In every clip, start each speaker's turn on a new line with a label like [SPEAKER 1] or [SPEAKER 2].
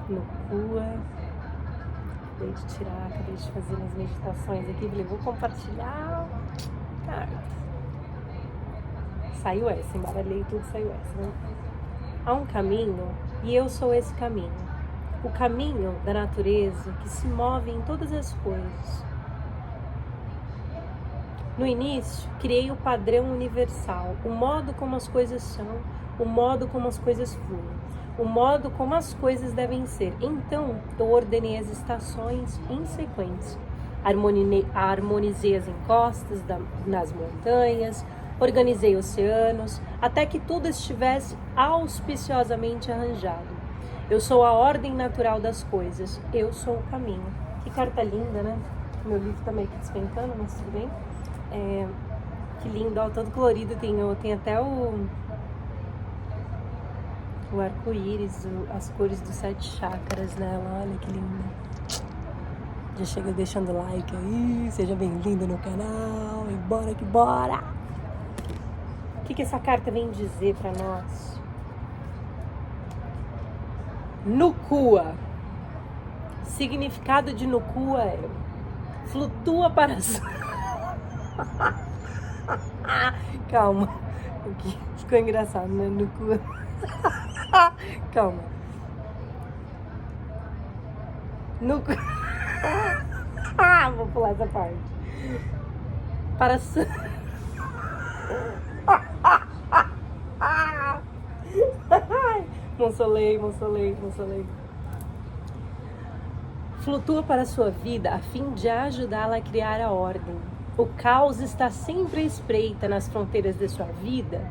[SPEAKER 1] no Kua. Acabei de tirar, acabei de fazer umas meditações aqui, falei, vou compartilhar. Carta. Saiu essa, embaralhei tudo, saiu essa, né? Há um caminho e eu sou esse caminho. O caminho da natureza que se move em todas as coisas. No início, criei o padrão universal, o modo como as coisas são, o modo como as coisas fluem, o modo como as coisas devem ser. Então, eu ordenei as estações em sequência. Harmonizei as encostas nas montanhas, organizei oceanos, até que tudo estivesse auspiciosamente arranjado. Eu sou a ordem natural das coisas, eu sou o caminho. Que carta linda, né? Meu livro tá meio que despencando, mas tudo bem. Que lindo, ó, todo colorido, tem até o arco-íris, as cores dos 7 chakras nela, olha que lindo. Já chega deixando like aí, seja bem-vindo no canal, e bora que bora! O que essa carta vem dizer pra nós? Nukua. Significado de Nukua é flutua para calma, aqui ficou engraçado, né? Nukua. Calma. Nukua. Vou pular essa parte. Para Monsolei. Flutua para a sua vida a fim de ajudá-la a criar a ordem. O caos está sempre à espreita nas fronteiras de sua vida,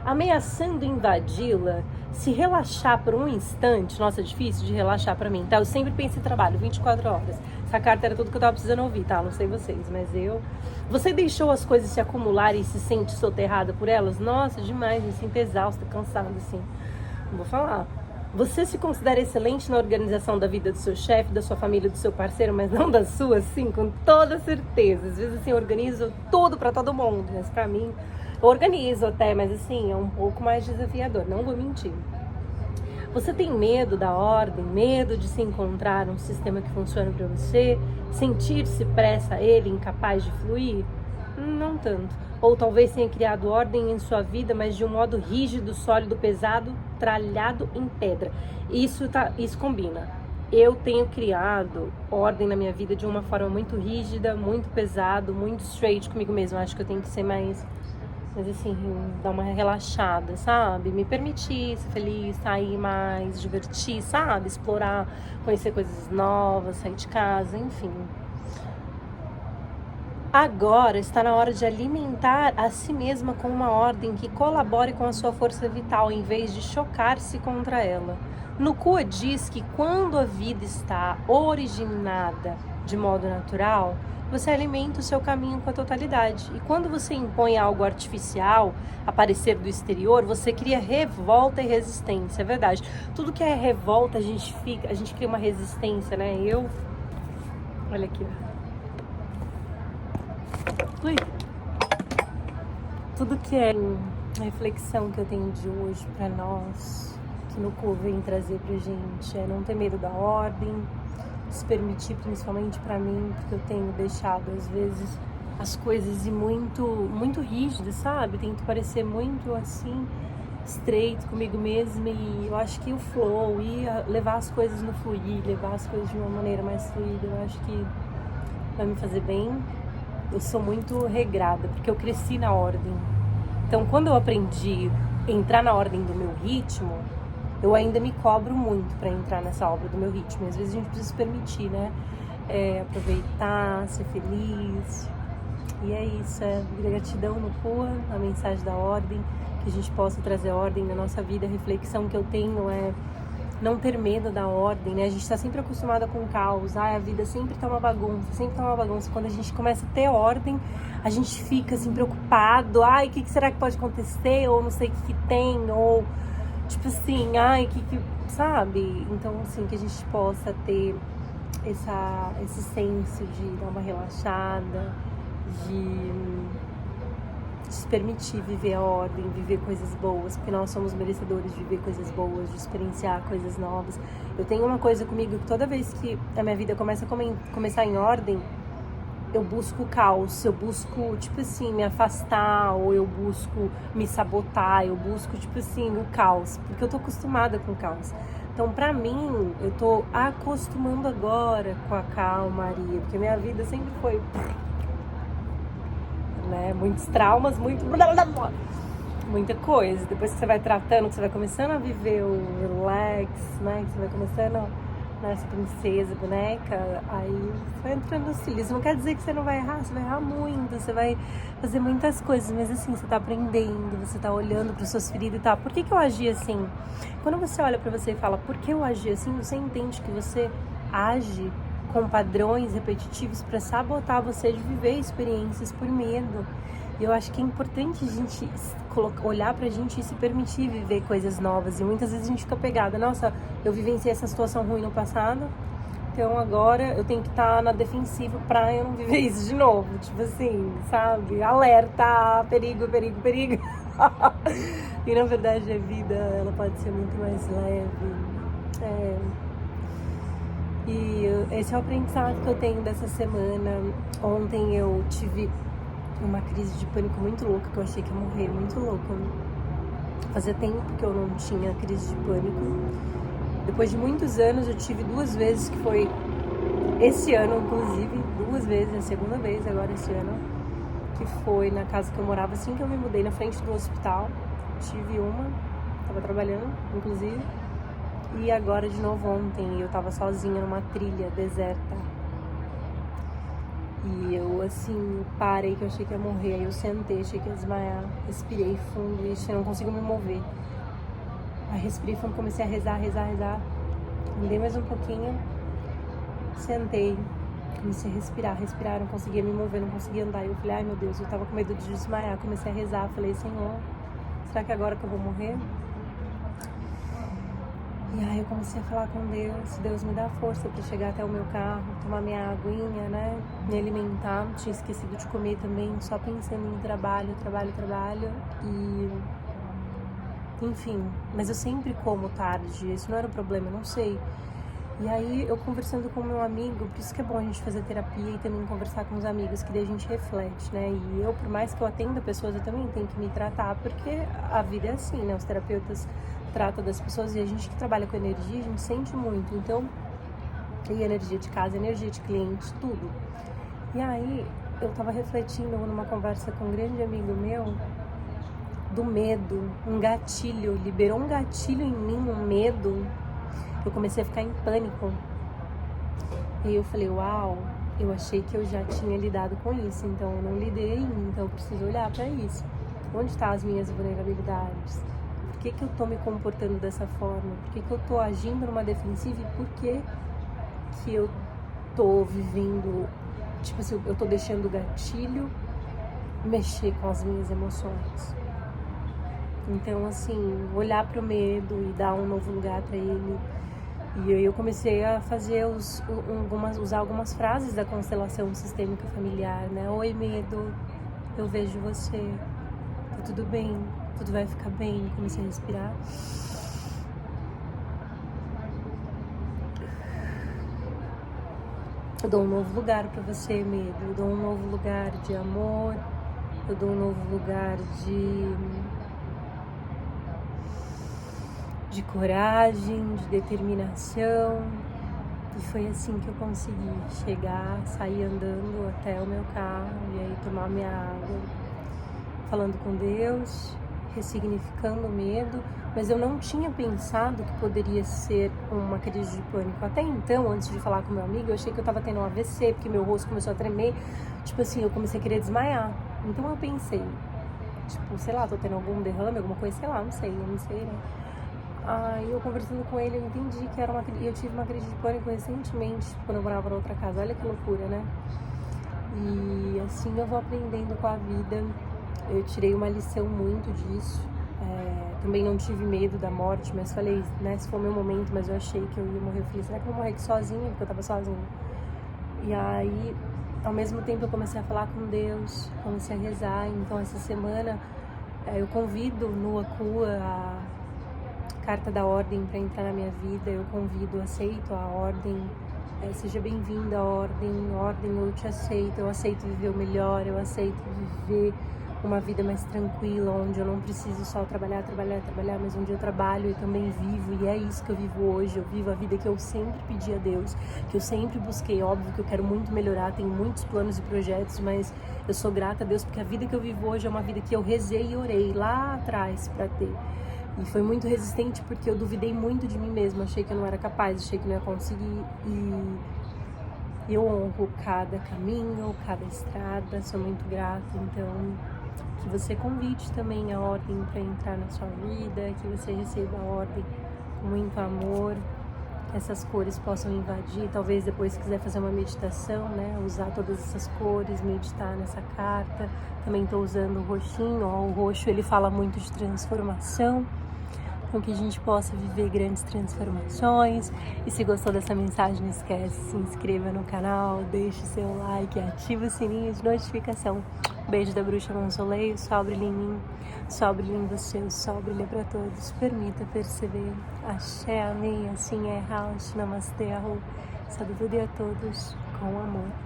[SPEAKER 1] ameaçando invadi-la. Se relaxar por um instante, nossa, é difícil de relaxar pra mim, tá? Eu sempre penso em trabalho, 24 horas. Essa carta era tudo que eu tava precisando ouvir, tá? Não sei vocês, mas Você deixou as coisas se acumularem e se sente soterrada por elas? Nossa, demais, me sinto exausta, cansada, assim. Não vou falar. Você se considera excelente na organização da vida do seu chefe, da sua família, do seu parceiro, mas não da sua, sim, com toda certeza. Às vezes, assim, eu organizo tudo pra todo mundo, mas pra mim, eu organizo até, mas assim, é um pouco mais desafiador, não vou mentir. Você tem medo da ordem, medo de se encontrar um sistema que funcione pra você, sentir-se pressa a ele, incapaz de fluir? Não tanto. Ou talvez tenha criado ordem em sua vida, mas de um modo rígido, sólido, pesado, tralhado em pedra. Isso combina. Eu tenho criado ordem na minha vida de uma forma muito rígida, muito pesado, muito straight comigo mesma. Acho que eu tenho que ser mais assim, dar uma relaxada, sabe? Me permitir ser feliz, sair mais, divertir, sabe? Explorar, conhecer coisas novas, sair de casa, enfim. Agora está na hora de alimentar a si mesma com uma ordem que colabore com a sua força vital, em vez de chocar-se contra ela. Nukua diz que quando a vida está originada de modo natural, você alimenta o seu caminho com a totalidade. E quando você impõe algo artificial, aparecer do exterior, você cria revolta e resistência, é verdade. Tudo que é revolta, a gente cria uma resistência, né? Olha aqui, ó. Ui. Tudo que é a reflexão que eu tenho de hoje pra nós, que Nukua vem trazer pra gente, é não ter medo da ordem, se permitir, principalmente pra mim, porque eu tenho deixado às vezes as coisas ir muito rígidas, sabe? Tento parecer muito assim, estreito comigo mesma, e eu acho que o flow, levar as coisas no fluir, levar as coisas de uma maneira mais fluida, eu acho que vai me fazer bem. Eu sou muito regrada, porque eu cresci na ordem. Então, quando eu aprendi a entrar na ordem do meu ritmo, eu ainda me cobro muito para entrar nessa obra do meu ritmo. E às vezes a gente precisa se permitir, né? Aproveitar, ser feliz. E é isso, gratidão Nukua, a mensagem da ordem, que a gente possa trazer ordem na nossa vida. A reflexão que eu tenho é não ter medo da ordem, né? A gente está sempre acostumada com o caos, a vida sempre tá uma bagunça, Quando a gente começa a ter ordem, a gente fica assim preocupado, o que será que pode acontecer, ou não sei o que tem, ou tipo assim, sabe? Então, assim, que a gente possa ter esse senso de dar uma relaxada, de de se permitir viver a ordem, viver coisas boas, porque nós somos merecedores de viver coisas boas, de experienciar coisas novas. Eu tenho uma coisa comigo que toda vez que a minha vida começa a começar em ordem, eu busco o caos, eu busco, tipo assim, me afastar, ou eu busco me sabotar, eu busco, tipo assim, o caos, porque eu tô acostumada com o caos. Então, pra mim, eu tô acostumando agora com a calmaria, porque minha vida sempre foi, né, muitos traumas, muita coisa. Depois que você vai tratando, que você vai começando a viver o relax, né, que você vai começando essa princesa, boneca, aí você vai entrando nos cílios. Não quer dizer que você não vai errar, você vai errar muito, você vai fazer muitas coisas, mas assim, você tá aprendendo, você tá olhando para suas feridas e tal. Por que eu agi assim? Quando você olha para você e fala, por que eu agi assim? Você entende que você age com padrões repetitivos para sabotar você de viver experiências por medo. E eu acho que é importante a gente olhar pra gente e se permitir viver coisas novas. E muitas vezes a gente fica pegada. Nossa, eu vivenciei essa situação ruim no passado, então agora eu tenho que estar na defensiva pra eu não viver isso de novo. Tipo assim, sabe? Alerta, perigo, perigo, perigo. E na verdade a vida, ela pode ser muito mais leve. E esse é o aprendizado que eu tenho dessa semana. Ontem eu tive uma crise de pânico muito louca, que eu achei que ia morrer, muito louca. Fazia tempo que eu não tinha crise de pânico. Depois de muitos anos, eu tive 2 vezes, que foi esse ano, inclusive, 2 vezes, a segunda vez agora esse ano, que foi na casa que eu morava, assim que eu me mudei, na frente do hospital. Tive uma, tava trabalhando, inclusive, e agora de novo ontem, eu tava sozinha numa trilha deserta. E eu, assim, parei, que eu achei que ia morrer. Aí eu sentei, achei que ia desmaiar. Respirei fundo, e eu não consigo me mover. Aí respirei fundo, comecei a rezar. Andei mais um pouquinho. Sentei. Comecei a respirar. Não conseguia me mover, não conseguia andar. E eu falei, ai meu Deus, eu tava com medo de desmaiar. Comecei a rezar. Falei, Senhor, será que é agora que eu vou morrer? E aí eu comecei a falar com Deus, Deus me dá força para chegar até o meu carro, tomar minha aguinha, né, me alimentar. Tinha esquecido de comer também, só pensando em trabalho, e enfim, mas eu sempre como tarde, isso não era o problema, eu não sei. E aí eu conversando com meu amigo, por isso que é bom a gente fazer terapia e também conversar com os amigos, que daí a gente reflete, né, e eu, por mais que eu atenda pessoas, eu também tenho que me tratar, porque a vida é assim, né, os terapeutas trata das pessoas, e a gente que trabalha com energia, a gente sente muito. Então, e energia de casa, energia de cliente, tudo. E aí, eu tava refletindo numa conversa com um grande amigo meu, do medo, um gatilho, liberou um gatilho em mim, um medo. Eu comecei a ficar em pânico. E aí eu falei, uau, eu achei que eu já tinha lidado com isso, então eu não lidei, então eu preciso olhar pra isso. Onde estão as minhas vulnerabilidades? Por que eu tô me comportando dessa forma? Por que eu tô agindo numa defensiva? E por que eu tô vivendo, tipo assim, eu tô deixando o gatilho mexer com as minhas emoções? Então, assim, olhar pro medo e dar um novo lugar pra ele. E aí eu comecei a fazer usar algumas frases da constelação sistêmica familiar, né? Oi, medo, eu vejo você, tá tudo bem, tudo vai ficar bem. Comecei a respirar. Eu dou um novo lugar pra você, medo. Eu dou um novo lugar de amor. Eu dou um novo lugar de coragem, de determinação. E foi assim que eu consegui chegar, sair andando até o meu carro e aí tomar minha água, falando com Deus, ressignificando o medo. Mas eu não tinha pensado que poderia ser uma crise de pânico. Até então, antes de falar com meu amigo, eu achei que eu tava tendo um AVC, porque meu rosto começou a tremer. Tipo assim, eu comecei a querer desmaiar. Então eu pensei, tipo, sei lá, tô tendo algum derrame, alguma coisa, sei lá, não sei, né? Aí eu conversando com ele, eu entendi que era eu tive uma crise de pânico recentemente, quando eu morava na outra casa. Olha que loucura, né? E assim eu vou aprendendo com a vida. Eu tirei uma lição muito disso. Também não tive medo da morte, mas falei, né, se for meu momento, mas eu achei que eu ia morrer. Eu falei, será que eu vou morrer aqui sozinha? Porque eu tava sozinha. E aí ao mesmo tempo eu comecei a falar com Deus, comecei a rezar. Então essa semana eu convido no Akua a carta da ordem para entrar na minha vida. Eu convido, aceito a ordem, seja bem-vinda a ordem, eu te aceito, eu aceito viver o melhor, eu aceito viver uma vida mais tranquila, onde eu não preciso só trabalhar, mas onde eu trabalho e também vivo, e é isso que eu vivo hoje. Eu vivo a vida que eu sempre pedi a Deus, que eu sempre busquei. Óbvio que eu quero muito melhorar, tenho muitos planos e projetos, mas eu sou grata a Deus porque a vida que eu vivo hoje é uma vida que eu rezei e orei lá atrás para ter. E foi muito resistente porque eu duvidei muito de mim mesma, achei que eu não era capaz, achei que não ia conseguir, e eu honro cada caminho, cada estrada, sou muito grata. Então, que você convide também a ordem para entrar na sua vida, que você receba a ordem com muito amor, que essas cores possam invadir. Talvez depois, se quiser fazer uma meditação, né, usar todas essas cores, meditar nessa carta. Também estou usando o roxinho, ó, o roxo ele fala muito de transformação. Então que a gente possa viver grandes transformações. E se gostou dessa mensagem, não esquece, se inscreva no canal, deixe seu like, ative o sininho de notificação. Beijo da Bruxa Monsoleil, só brilha em mim, só brilha em você, só brilha pra todos. Permita perceber. Axé, amém, assim é, Rauch, Namastê, Arru. Sabedoria a todos, com amor.